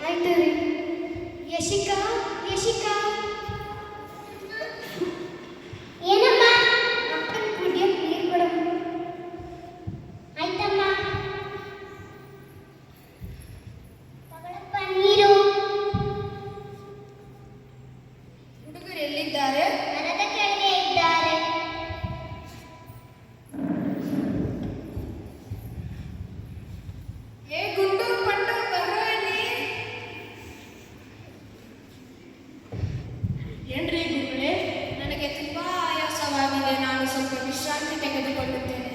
ಆಯ್ತು ರೀ. ಯಶಿಕಾ, ಯಶಿಕಾ, ಏನಮ್ಮ? ಅಪ್ಪನ ಕುಡಿಯಕ್ಕೆ ನೀರು ಕೊಡಮ್ಮ. ಆಯ್ತಮ್ಮ. ತಗೊಳಪ್ಪ ನೀರು. ಹುಡುಗರು ಎಲ್ಲಿದ್ದಾರೆ? ಮರದ ಕೆಳಗೆ ಇದ್ದಾರೆ. ಏ ಗುಂಡು ಪಟ್ಟು ಬರೋ ಇಲ್ಲಿ. ಏನ್ರಿ ಗುರುಗಳೇ, ನನಗೆ ತುಂಬಾ ಆಯಾಸವಾಗಿದೆ. ನಾನು ಸ್ವಲ್ಪ ವಿಶ್ರಾಂತಿ ತೆಗೆದುಕೊಳ್ಳುತ್ತೇನೆ.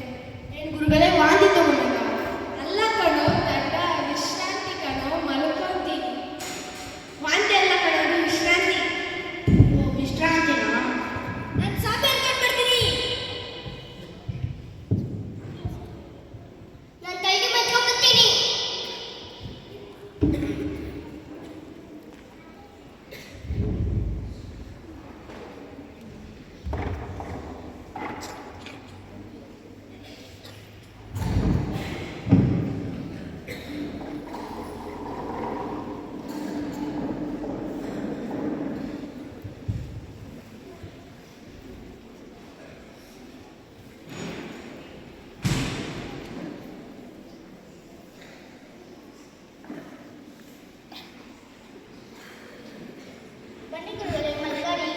ಏನ್ ಗುರುಗಳೇ, ವಾಂತಿ ತಗೊಂಡ? ಅಲ್ಲ ಕಣೋ, ದಡ್ಡ, ವಿಶ್ರಾಂತಿ ಕಣೋ, ಮಲ್ಕೊಂತೀನಿ. ವಾಂತಿ ಅಲ್ಲ ಕಣೋ, ಅದು ವಿಶ್ರಾಂತಿ. ಓ, ವಿಶ್ರಾಂತಿನಾ? ನಾನು ಸಾಕು ಹೇಳ್ಕೊಂಡು ಬರ್ತೀನಿ. ನಾನು ಕೈಗೆ ಮತ್ಕೊಂಡ್ಬರ್ತೀನಿ. ಬನ್ನಿ ಗುರುಗಳೇ, ಮಲ್ಕೊಳ್ಳಿ.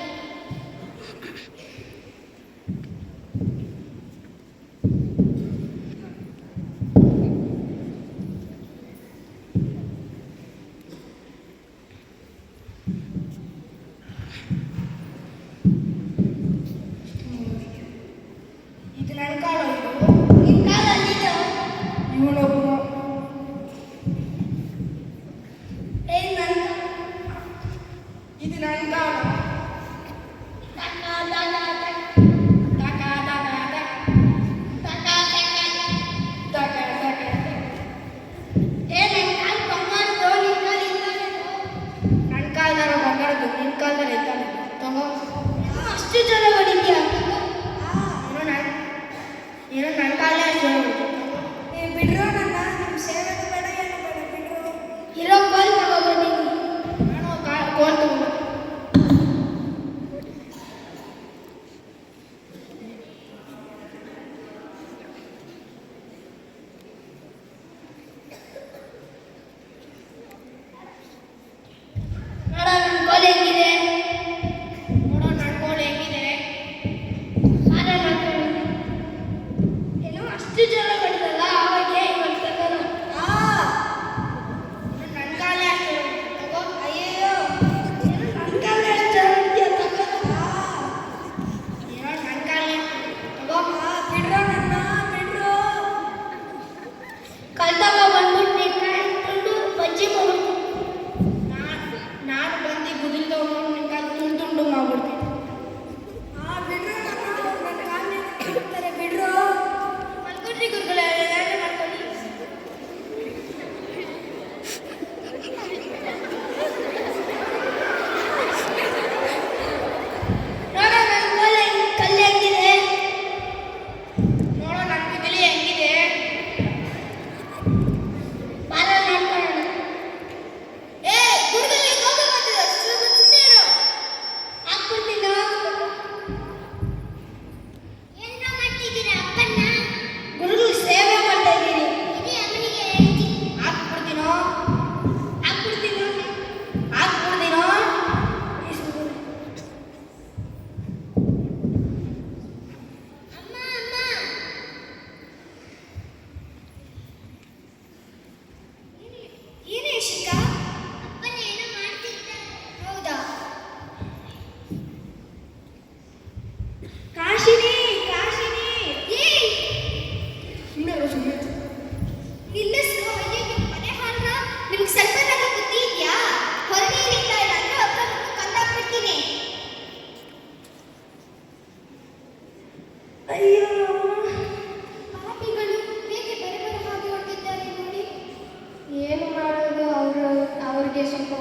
ಇದು ನನ್ನ ಕಾಲ. ನಿನ್ ಕಾಲಲ್ಲಿದು. ಇವನೊಬ್ಬ. ಇದು ನನ್ನ ಕಾಲ. ಟಕ ಟಕ ಟಕ. ಟಕ ಟಕ ಟಕ. ಟಕ ಟಕ ಟಕ. ಟಕ ಟಕ ಟಕ. ನನ್ ಕಾಲ್ ಬಂಗಾರದ್ದು, ನಿನ್ ಕಾಲ್ ಇದ್ದಾಗದು. ನನ್ನ ಕಾಲ್ದಾರ ಬಂಗಾರದ್ದು, ನಿನ್ನ ಕಾಲ್ದಾರ ಇದ್ದಾನೆ. ತಗೋ. ಅಷ್ಟು ಜನ ಹೊಡಿದ್ಯಾ? ಏನೋ ನನ್ನ ಕಾಲೇ ಅಷ್ಟು ಬಿಡ್ರೋ ನನ್ನ, ನಿಮ್ಮ ಸೇವೆನೂ ಬೇಡ ಏನು ಬೇಡ, ಬಿಡ್ರೋ. ಇರೋ ಕೋಲ್ ತಗೋಬಂದಿನಿ. ನಾನು ಕೋಲ್ ತಗೊಂಡು. ನೋಡ ನನ್ನ ಕೋಲ್ ಹೆಂಗಿದೆ. ನೋಡೋ ನನ್ನ ಕೋಲ್ ಹೆಂಗಿದೆ. ಆರ ಮಾಡ್ಕೊಂಡು ಏನೋ ಅಷ್ಟು ಜನ ಹೊಡಿದಲ್ಲ, ಅವಾಗ ಇವತ್ತು ತಗೋನು. ನನ್ನ ಕಾಲೇ ಅಷ್ಟು ತಗೋ. ಅಯ್ಯಯ್ಯೋ, ಏನೋ ನನ್ನ ಕಾಲೇ ಅಷ್ಟು ಹೊಡಿದ್ಯಾ, ತಗೋ. ಏನೋ ನನ್ನ ಕಾಲೇ ತಗೋ. ಬಿಡ್ರೋ ನನ್ನ, ಬಿಡ್ರೋ. ಕಲ್ ತಗೋ ಬಂದ್ಬಿಟ್ಟು ನಿನ್ನ ಕಾಯಿ ಇಟ್ಕೊಂಡು ಬಜ್ಜಿ ಮಾಡ್ಬಿಡ್ತೀನಿ. ನಾನು ಬಂದು ಗುದಿಲ್ ತಗೊಂಡು ನಿನ್ನ ಕಾಲು ತುಂಡು ತುಂಡು ಮಾಡ್ಬಿಡ್ತೀನಿ. ಬಿಡ್ರೋ ನನ್ನ ಕಾಲು ಇಡ್ತಾರೆ, ಬಿಡ್ರೋ. ಮಲ್ಕೊಡ್ರಿ ಗುರುಗಳೇ, ಏನಾದ್ರು ಮಾಡ್ಕೊಳ್ಳಿ. ನೋಡ ನನ್ನ ಕೋಲ್ ಕಲ್ಲು ಹೆಂಗಿದೆ. ನೋಡೋ ನನ್ನ ಗುದಿಲಿ ಹೆಂಗಿದೆ. ಬಾರ ನೋಡ್ಕೊಳ್ಳೋಣ. ಗುರುಗಳೇ, ಕೋಪ ಮಾಡ್ತಿದ್ದ, ಸುಮ್ಮನೆ ಇರು. ಹಾಕ್ಬಿಡ್ತೀನೋ. ಏನ್ರ ಮಾಡ್ತಿದ್ದೀರಾ ಅಪ್ಪನ್ನ? ಗುರುಗಳು ಸೇವೆ ಮಾಡ್ತಾ ಇದ್ದೀನಿ. ಇದೇ ಅಮ್ಮನಿಗೆ ಹೇಳ್ತೀನಿ. ಹಾಕ್ಬಿಡ್ತೀನೋ. ಹಾಕ್ಬಿಡ್ತೀನೋ. ಹಾಕ್ಬಿಡ್ತೀನೋ. ಅಮ್ಮ ಅಮ್ಮ. ಏನೇ ಶಿಖಾ? ಅಪ್ಪನ ಏನೋ ಮಾಡ್ತಿದ್ದಾರೆ. ಹೌದಾ? ಕಾಶಿನಿ, ಕಾಶಿನಿ. ಸುಮ್ಮನೆ ನಿಲ್ಲಿಸು. ಅಯ್ಯೋ, ಮನೆ ಹಾಲ್ನ ನಿಮ್ಗೆ ಸ್ವಲ್ಪ ಬುದ್ಧಿ ಇದೆಯಾ? ಹೊರಗೆ ಇಳಿತಾ ಇಲ್ಲ ಅಂದ್ರೆ ಹತ್ರ ಬಂದು ಕಂದಾಕ್ಬಿಡ್ತೀನಿ. ಅಯ್ಯೋ, ಪಾಪಿಗಳು ಹೇಗೆ ಬೇರೆ ಬೇರೆ ಹಾಗೆ ಹೊರಟಿದ್ದಾರೆ ನೋಡಿ. ಏನು ಮಾಡೋದು? ಅವ್ರಿಗೆ ಸ್ವಲ್ಪ